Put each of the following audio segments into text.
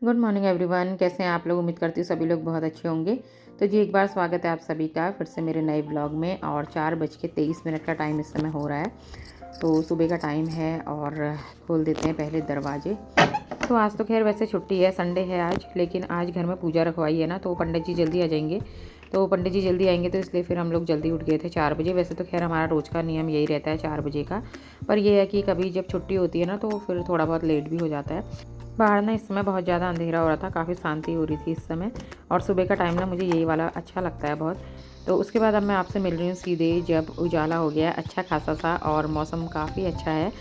Good morning everyone, कैसे हैं आप लोग। उम्मीद करती हूँ सभी लोग बहुत अच्छे होंगे। तो जी एक बार स्वागत है आप सभी का फिर से मेरे नए ब्लॉग में। और 4:23 का टाइम इस समय हो रहा है। तो सुबह का टाइम है और खोल देते हैं पहले दरवाजे। तो आज तो खैर वैसे छुट्टी है, संडे है आज, लेकिन आज घर में पूजा रखवाई है ना, तो पंडित जी जल्दी आ जाएंगे। तो पंडित जी जल्दी आएंगे तो इसलिए फिर हम लोग जल्दी उठ गए थे 4 बजे। वैसे तो खैर हमारा रोज़ का नियम यही रहता है 4 बजे का, पर यह है कि कभी जब छुट्टी होती है ना तो फिर थोड़ा बहुत लेट भी हो जाता है। बाहर ना इस समय बहुत ज़्यादा अंधेरा हो रहा था, काफ़ी शांति हो रही थी इस समय। और सुबह का टाइम ना मुझे यही वाला अच्छा लगता है बहुत। तो उसके बाद अब मैं आपसे मिल रही हूँ सीधे जब उजाला हो गया अच्छा खासा सा और मौसम काफ़ी अच्छा है।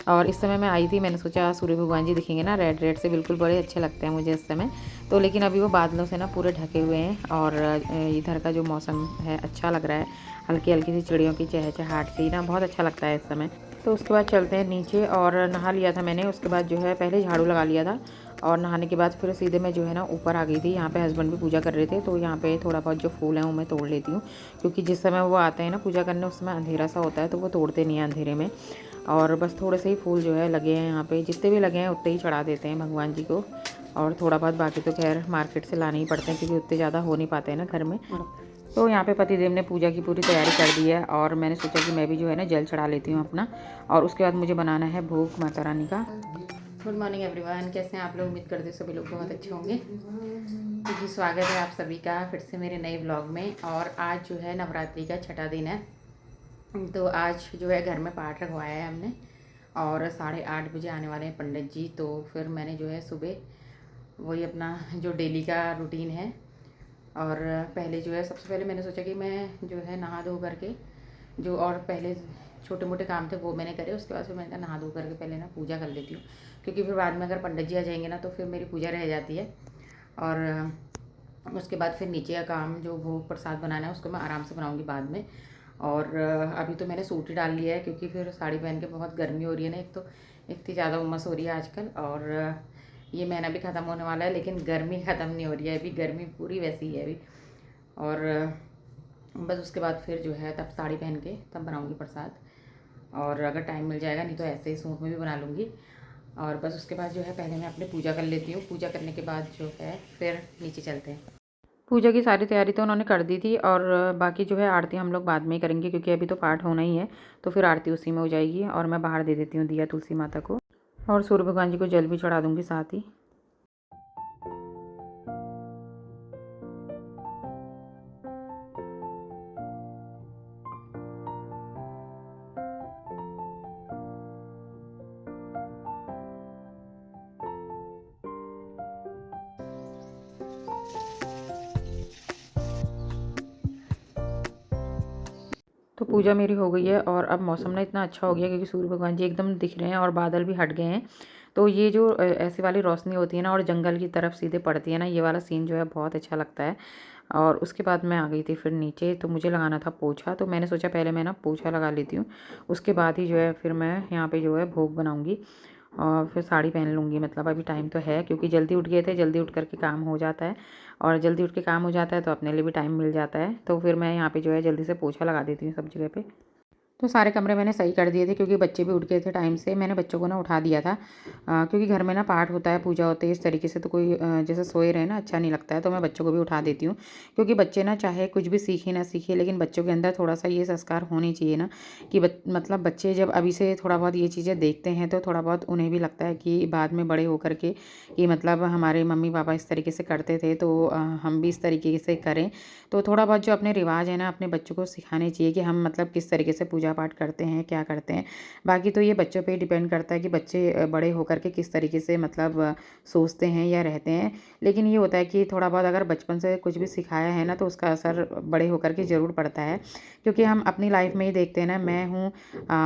और इस समय मैं आई थी, मैंने सोचा सूर्य भगवान जी दिखेंगे ना रेड रेड से, बिल्कुल बड़े अच्छे लगते हैं मुझे इस समय। तो लेकिन अभी वो बादलों से ना पूरे ढके हुए हैं और इधर का जो मौसम है अच्छा लग रहा है। हल्की हल्की सी चिड़ियों की चहचहाहट से ही ना बहुत अच्छा लगता है इस समय। तो उसके बाद चलते हैं नीचे। और नहा लिया था मैंने, उसके बाद जो है पहले झाड़ू लगा लिया था और नहाने के बाद फिर सीधे मैं जो है ना ऊपर आ गई थी। यहाँ पे हस्बैंड भी पूजा कर रहे थे, तो यहाँ पे थोड़ा बहुत जो फूल हैं वो मैं तोड़ लेती हूँ, क्योंकि जिस समय वो आते हैं ना पूजा करने उस समय अंधेरा सा होता है, तो वो तोड़ते नहीं हैं अंधेरे में। और बस थोड़े से ही फूल जो है लगे हैं यहाँ पे, जितने भी लगे हैं उतने ही चढ़ा देते हैं भगवान जी को। और थोड़ा बहुत बाकी तो खैर मार्केट से लाने ही पड़ते हैं, क्योंकि उतने ज़्यादा हो नहीं पाते हैं ना घर में। तो यहाँ पे पतिदेव ने पूजा की पूरी तैयारी कर दी है और मैंने सोचा कि मैं भी जो है ना जल चढ़ा लेती हूँ अपना। और उसके बाद मुझे बनाना है भोग माता रानी का। गुड मॉर्निंग एवरीवन, कैसे हैं आप लोग। उम्मीद करते सभी लोग बहुत अच्छे होंगे। तो जी स्वागत है आप सभी का फिर से मेरे नए ब्लॉग में। और आज जो है नवरात्रि का छठा दिन है, तो आज जो है घर में पाठ रखवाया है हमने। और 8:30 बजे आने वाले हैं पंडित जी। तो फिर मैंने जो है सुबह वही अपना जो डेली का रूटीन है। और पहले जो है सबसे पहले मैंने सोचा कि मैं जो है नहा धो करके जो और पहले छोटे मोटे काम थे वो मैंने करे। उसके बाद फिर मैंने कहा नहा धो करके पहले ना पूजा कर लेती हूँ, क्योंकि फिर बाद में अगर पंडित जी आ जाएंगे ना तो फिर मेरी पूजा रह जाती है। और उसके बाद फिर नीचे का काम जो भोग प्रसाद बनाना है उसको मैं आराम से बनाऊँगी बाद में। और अभी तो मैंने सूट ही डाल लिया है, क्योंकि फिर साड़ी पहन के बहुत गर्मी हो रही है ना, एक तो इतनी ज़्यादा उमस हो रही है आजकल। और ये महीना भी ख़त्म होने वाला है, लेकिन गर्मी ख़त्म नहीं हो रही है, अभी गर्मी पूरी वैसी ही है अभी। और बस उसके बाद फिर जो है तब साड़ी पहन के तब बनाऊंगी प्रसाद। और अगर टाइम मिल जाएगा, नहीं तो ऐसे ही सूट में भी बना लूँगी। और बस उसके बाद जो है पहले मैं अपनी पूजा कर लेती हूँ। पूजा करने के बाद जो है फिर नीचे चलते हैं। पूजा की सारी तैयारी तो उन्होंने कर दी थी, और बाकी जो है आरती हम लोग बाद में ही करेंगे, क्योंकि अभी तो पाठ होना ही है। तो फिर आरती उसी में हो जाएगी और मैं बाहर दे देती हूँ दिया तुलसी माता को। और सूर्य भगवान जी को जल भी चढ़ा दूँगी साथ ही। तो पूजा मेरी हो गई है और अब मौसम ना इतना अच्छा हो गया, क्योंकि सूर्य भगवान जी एकदम दिख रहे हैं और बादल भी हट गए हैं। तो ये जो ऐसी वाली रोशनी होती है ना और जंगल की तरफ सीधे पड़ती है ना, ये वाला सीन जो है बहुत अच्छा लगता है। और उसके बाद मैं आ गई थी फिर नीचे। तो मुझे लगाना था पोछा, तो मैंने सोचा पहले मैं ना पोछा लगा लेती हूँ, उसके बाद ही जो है फिर मैं यहाँ पे जो है भोग बनाऊँगी। और फिर साड़ी पहन लूँगी, मतलब अभी टाइम तो है, क्योंकि जल्दी उठ गए थे, जल्दी उठ करके काम हो जाता है। और जल्दी उठ के काम हो जाता है तो अपने लिए भी टाइम मिल जाता है। तो फिर मैं यहाँ पे जो है जल्दी से पोछा लगा देती हूँ सब जगह पे। तो सारे कमरे मैंने सही कर दिए थे, क्योंकि बच्चे भी उठ गए थे टाइम से। मैंने बच्चों को ना उठा दिया था, क्योंकि घर में ना पाठ होता है, पूजा होती है, इस तरीके से तो कोई जैसे सोए रहे ना अच्छा नहीं लगता है। तो मैं बच्चों को भी उठा देती हूँ, क्योंकि बच्चे ना चाहे कुछ भी सीखे ना सीखे, लेकिन बच्चों के अंदर थोड़ा सा ये संस्कार होने चाहिए ना, कि मतलब बच्चे जब अभी से थोड़ा बहुत ये चीज़ें देखते हैं तो थोड़ा बहुत उन्हें भी लगता है कि बाद में बड़े होकर के कि मतलब हमारे मम्मी पापा इस तरीके से करते थे, तो हम भी इस तरीके से करें। तो थोड़ा बहुत जो अपने रिवाज है ना अपने बच्चों को सिखाने चाहिए, कि हम मतलब किस तरीके से पूजा पाठ करते हैं, क्या करते हैं। बाकी तो ये बच्चों पे डिपेंड करता है कि बच्चे बड़े होकर के किस तरीके से मतलब सोचते हैं या रहते हैं। लेकिन ये होता है कि थोड़ा बहुत अगर बचपन से कुछ भी सिखाया है ना तो उसका असर बड़े होकर के ज़रूर पड़ता है। क्योंकि हम अपनी लाइफ में ही देखते हैं ना, मैं हूँ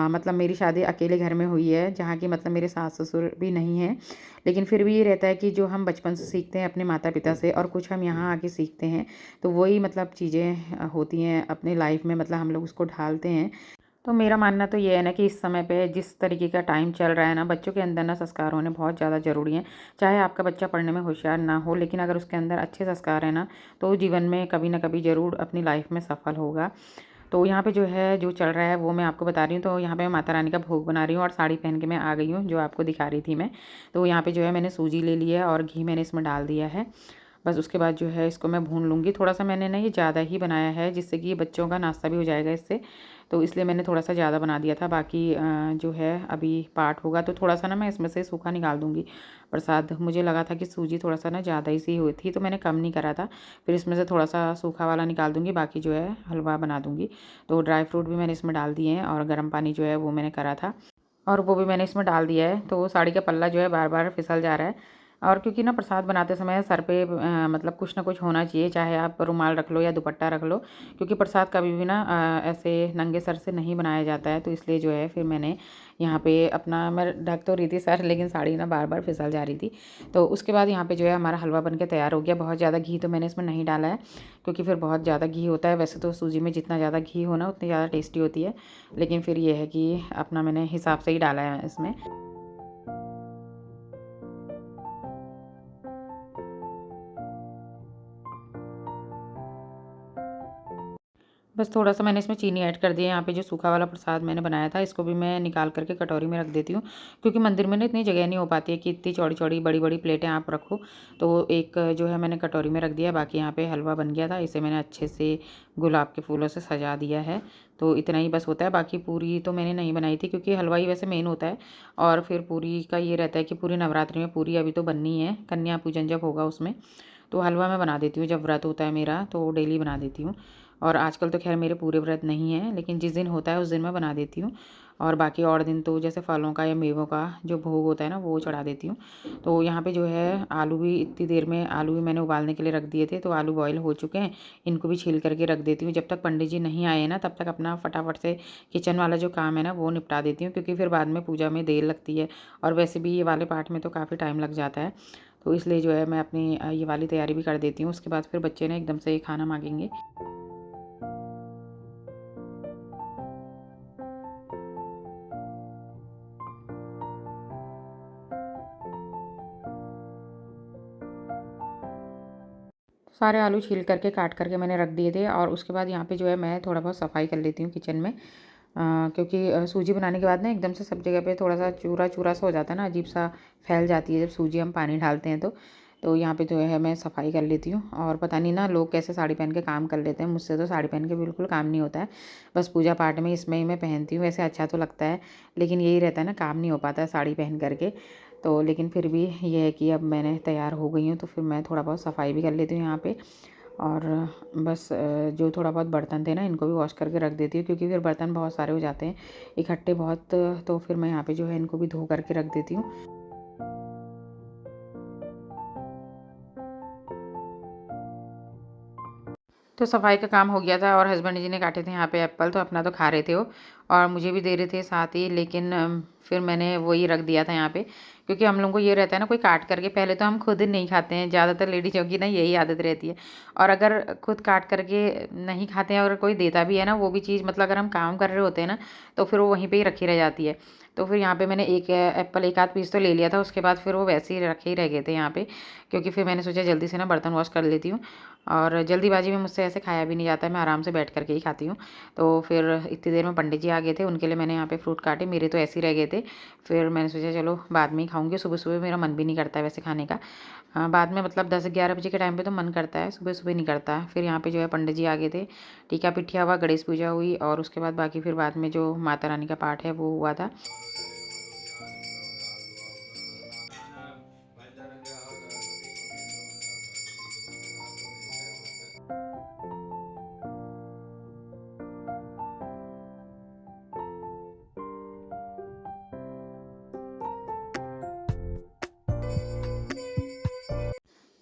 मतलब मेरी शादी अकेले घर में हुई है, जहाँ की मतलब मेरे सास ससुर भी नहीं हैं। लेकिन फिर भी ये रहता है कि जो हम बचपन से सीखते हैं अपने माता पिता से, और कुछ हम यहाँ आके सीखते हैं, तो वही मतलब चीज़ें होती हैं अपने लाइफ में, मतलब हम लोग उसको ढालते हैं। तो मेरा मानना तो ये है ना कि इस समय पे जिस तरीके का टाइम चल रहा है ना, बच्चों के अंदर ना संस्कार होने बहुत ज़्यादा ज़रूरी हैं। चाहे आपका बच्चा पढ़ने में होशियार ना हो, लेकिन अगर उसके अंदर अच्छे संस्कार है ना, तो जीवन में कभी ना कभी ज़रूर अपनी लाइफ में सफल होगा। तो यहाँ पे जो है जो चल रहा है वो मैं आपको बता रही हूँ। तो यहाँ पे मैं माता रानी का भोग बना रही हूँ और साड़ी पहन के मैं आ गई हूँ, जो आपको दिखा रही थी मैं। तो यहाँ पे जो है मैंने सूजी ले लिया है और घी मैंने इसमें डाल दिया है। बस उसके बाद जो है इसको मैं भून लूँगी। थोड़ा-सा मैंने ना ये ज़्यादा ही बनाया है, जिससे कि बच्चों का नाश्ता भी हो जाएगा इससे। तो इसलिए मैंने थोड़ा-सा ज़्यादा बना दिया था। बाकी जो है अभी पाठ होगा तो थोड़ा-सा ना मैं इसमें से सूखा निकाल दूँगी प्रसाद। मुझे लगा था कि सूजी थोड़ा-सा ना ज़्यादा ही सी हुई थी, तो मैंने कम नहीं करा था। फिर इसमें से थोड़ा-सा सूखा वाला निकाल दूँगी, बाकी जो है हलवा बना दूँगी। तो ड्राई फ्रूट भी मैंने इसमें डाल दिए हैं और गर्म पानी जो है वो मैंने करा था और वो भी मैंने इसमें डाल दिया है। तो साड़ी का पल्ला जो है बार-बार फिसल जा रहा है। और क्योंकि ना प्रसाद बनाते समय सर पे मतलब कुछ ना कुछ होना चाहिए, चाहे आप रुमाल रख लो या दुपट्टा रख लो, क्योंकि प्रसाद कभी भी ना ऐसे नंगे सर से नहीं बनाया जाता है। तो इसलिए जो है फिर मैंने यहाँ पे अपना मैं ढक तो रही थी सर, लेकिन साड़ी ना बार बार फिसल जा रही थी। तो उसके बाद यहाँ पे जो है हमारा हलवा बन के तैयार हो गया। बहुत ज़्यादा घी तो मैंने इसमें नहीं डाला है, क्योंकि फिर बहुत ज़्यादा घी होता है। वैसे तो सूजी में जितना ज़्यादा घी हो ना उतनी ज़्यादा टेस्टी होती है, लेकिन फिर ये है कि अपना मैंने हिसाब से ही डाला है इसमें। बस थोड़ा-सा मैंने इसमें चीनी ऐड कर दी है। यहाँ पे जो सूखा वाला प्रसाद मैंने बनाया था, इसको भी मैं निकाल कर के कटोरी में रख देती हूँ, क्योंकि मंदिर में ना इतनी जगह नहीं हो पाती है कि इतनी चौड़ी-चौड़ी, बड़ी-बड़ी प्लेटें आप रखो। तो एक जो है मैंने कटोरी में रख दिया। बाकी यहाँ पे हलवा बन गया था, इसे मैंने अच्छे से गुलाब के फूलों से सजा दिया है। तो इतना ही बस होता है। बाकी पूरी तो मैंने नहीं बनाई थी, क्योंकि हलवा ही वैसे मेन होता है और फिर पूरी का ये रहता है कि पूरी नवरात्रि में पूरी अभी तो बननी है, कन्या पूजन जब होगा उसमें। तो हलवा मैं बना देती हूँ, जब व्रत होता है मेरा तो डेली बना देती हूँ। और आजकल तो ख़ैर मेरे पूरे व्रत नहीं हैं, लेकिन जिस दिन होता है उस दिन मैं बना देती हूँ। और बाकी और दिन तो जैसे फलों का या मेवों का जो भोग होता है ना, वो चढ़ा देती हूँ। तो यहाँ पे जो है आलू भी इतनी देर में आलू भी मैंने उबालने के लिए रख दिए थे, तो आलू बॉयल हो चुके हैं। इनको भी छील करके रख देती हूँ। जब तक पंडित जी नहीं आए ना, तब तक अपना फटाफट से किचन वाला जो काम है ना वो निपटा देती हूँ, क्योंकि फिर बाद में पूजा में देर लगती है और वैसे भी ये वाले पाठ में तो काफ़ी टाइम लग जाता है। तो इसलिए जो है मैं अपनी ये वाली तैयारी भी कर देती हूँ। उसके बाद फिर बच्चे ना एकदम से खाना माँगेंगे। सारे आलू छील करके काट करके मैंने रख दिए थे और उसके बाद यहाँ पे जो है मैं थोड़ा बहुत सफाई कर लेती हूँ किचन में। क्योंकि सूजी बनाने के बाद ना एकदम से सब जगह पे थोड़ा-सा चूरा-चूरा सा हो जाता है ना, अजीब-सा फैल जाती है जब सूजी हम पानी डालते हैं तो। तो यहाँ पे जो है मैं सफाई कर लेती हूँ और पता नहीं ना लोग कैसे साड़ी पहन के काम कर लेते हैं, मुझसे तो साड़ी पहन के बिल्कुल काम नहीं होता है। बस पूजा पाठ में इसमें ही मैं पहनती हूँ, वैसे अच्छा तो लगता है, लेकिन यही रहता है ना, काम नहीं हो पाता है साड़ी पहन कर के। तो लेकिन फिर भी ये है कि अब मैंने तैयार हो गई हूँ, तो फिर मैं थोड़ा बहुत सफाई भी कर लेती हूँ यहाँ पे। और बस जो थोड़ा बहुत बर्तन थे ना, इनको भी वॉश करके रख देती हूँ, क्योंकि फिर बर्तन बहुत सारे हो जाते हैं इकट्ठे बहुत। तो फिर मैं यहाँ पे जो है इनको भी धो करके रख देती हूँ। तो सफाई का काम हो गया था और हस्बैंड जी ने काटे थे यहाँ पे एप्पल, तो अपना तो खा रहे थे वो और मुझे भी दे रहे थे साथ ही। लेकिन फिर मैंने वही रख दिया था यहाँ पे, क्योंकि हम लोगों को ये रहता है ना, कोई काट करके पहले तो हम खुद नहीं खाते हैं, ज़्यादातर लेडीज़ों की ना यही आदत रहती है। और अगर खुद काट करके नहीं खाते हैं और कोई देता भी है ना, वो भी चीज़ मतलब अगर हम काम कर रहे होते हैं ना, तो फिर वो वहीं पर ही रखी रह जाती है। तो फिर यहाँ पे मैंने एक एप्पल एक आध पीस तो ले लिया था, उसके बाद फिर वो वैसे ही रखे ही रह गए थे यहाँ पे, क्योंकि फिर मैंने सोचा जल्दी से ना बर्तन वॉश कर लेती हूँ। और जल्दीबाजी में मुझसे ऐसे खाया भी नहीं जाता है, मैं आराम से बैठ करके ही खाती हूँ। तो फिर इतनी देर में पंडित जी आ गए थे, उनके लिए मैंने यहाँ पे फ्रूट काटे, मेरे तो ऐसे ही रह गए थे। फिर मैंने सोचा चलो बाद में ही खाऊंगी, सुबह-सुबह मेरा मन भी नहीं करता है वैसे खाने का। बाद में मतलब 10-11 बजे के टाइम पे तो मन करता है, सुबह-सुबह नहीं करता है। फिर यहाँ पे जो है पंडित जी आ गए थे, टीका पिठिया हुआ, गणेश पूजा हुई और उसके बाद बाकी फिर बाद में जो माता रानी का पाठ है वो हुआ था।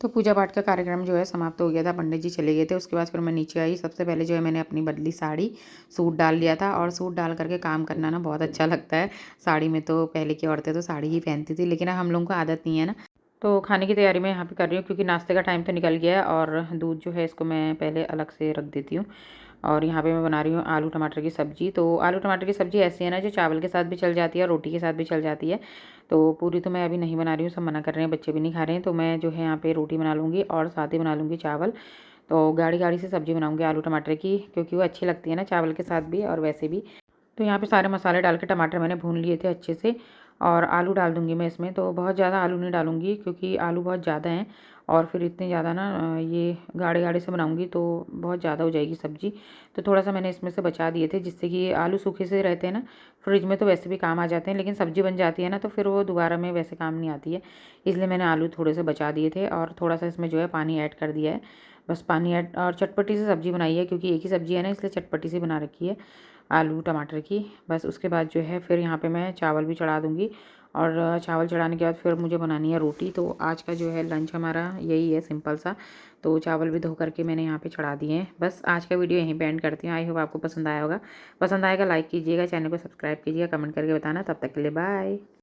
तो पूजा पाठ का कार्यक्रम जो है समाप्त हो गया था, पंडित जी चले गए थे। उसके बाद फिर मैं नीचे आई। सबसे पहले जो है मैंने अपनी बदली साड़ी, सूट डाल लिया था और सूट डाल करके काम करना ना बहुत अच्छा लगता है। साड़ी में तो पहले की औरतें तो साड़ी ही पहनती थी, लेकिन अब हम लोगों को आदत नहीं है ना। तो खाने की तैयारी मैं यहाँ पे कर रही हूँ, क्योंकि नाश्ते का टाइम तो निकल गया है और दूध जो है इसको मैं पहले अलग से रख देती हूँ। और यहाँ पे मैं बना रही हूँ आलू टमाटर की सब्ज़ी। तो आलू टमाटर की सब्ज़ी ऐसी है ना, जो चावल के साथ भी चल जाती है और रोटी के साथ भी चल जाती है। तो पूरी तो मैं अभी नहीं बना रही हूँ, सब मना कर रहे हैं, बच्चे भी नहीं खा रहे हैं। तो मैं जो है यहाँ पे रोटी बना लूँगी और साथ ही बना लूँगी चावल। तो गाढ़ी गाढ़ी से सब्ज़ी बनाऊँगी आलू टमाटर की, क्योंकि वो अच्छी लगती है ना चावल के साथ भी और वैसे भी। तो यहाँ पे सारे मसाले डाल के टमाटर मैंने भून लिए थे अच्छे से, और आलू डाल दूँगी मैं इसमें। तो बहुत ज़्यादा आलू नहीं डालूँगी क्योंकि आलू बहुत ज़्यादा हैं, और फिर इतने ज़्यादा ना ये गाढ़े गाढ़े से बनाऊँगी तो बहुत ज़्यादा हो जाएगी सब्ज़ी। तो थोड़ा-सा मैंने इसमें से बचा दिए थे, जिससे कि आलू सूखे से रहते हैं ना, फ्रिज में तो वैसे भी काम आ जाते हैं, लेकिन सब्ज़ी बन जाती है ना तो फिर वो दोबारा में वैसे काम नहीं आती है। इसलिए मैंने आलू थोड़े से बचा दिए थे, और थोड़ा-सा इसमें जो है पानी ऐड कर दिया है। बस पानी ऐड, और चटपटी सी सब्ज़ी बनाई है क्योंकि एक ही सब्ज़ी है ना, इसलिए चटपटी सी बना रखी है आलू टमाटर की। बस उसके बाद जो है फिर यहाँ पे मैं चावल भी चढ़ा दूँगी, और चावल चढ़ाने के बाद फिर मुझे बनानी है रोटी। तो आज का जो है लंच हमारा यही है, सिंपल सा। तो चावल भी धो करके मैंने यहाँ पे चढ़ा दिए हैं। बस आज का वीडियो यहीं पे एंड करती हूँ। आई होप आपको पसंद आया होगा। पसंद आएगा लाइक कीजिएगा, चैनल को सब्सक्राइब कीजिएगा, कमेंट करके बताना। तब तक के लिए बाय।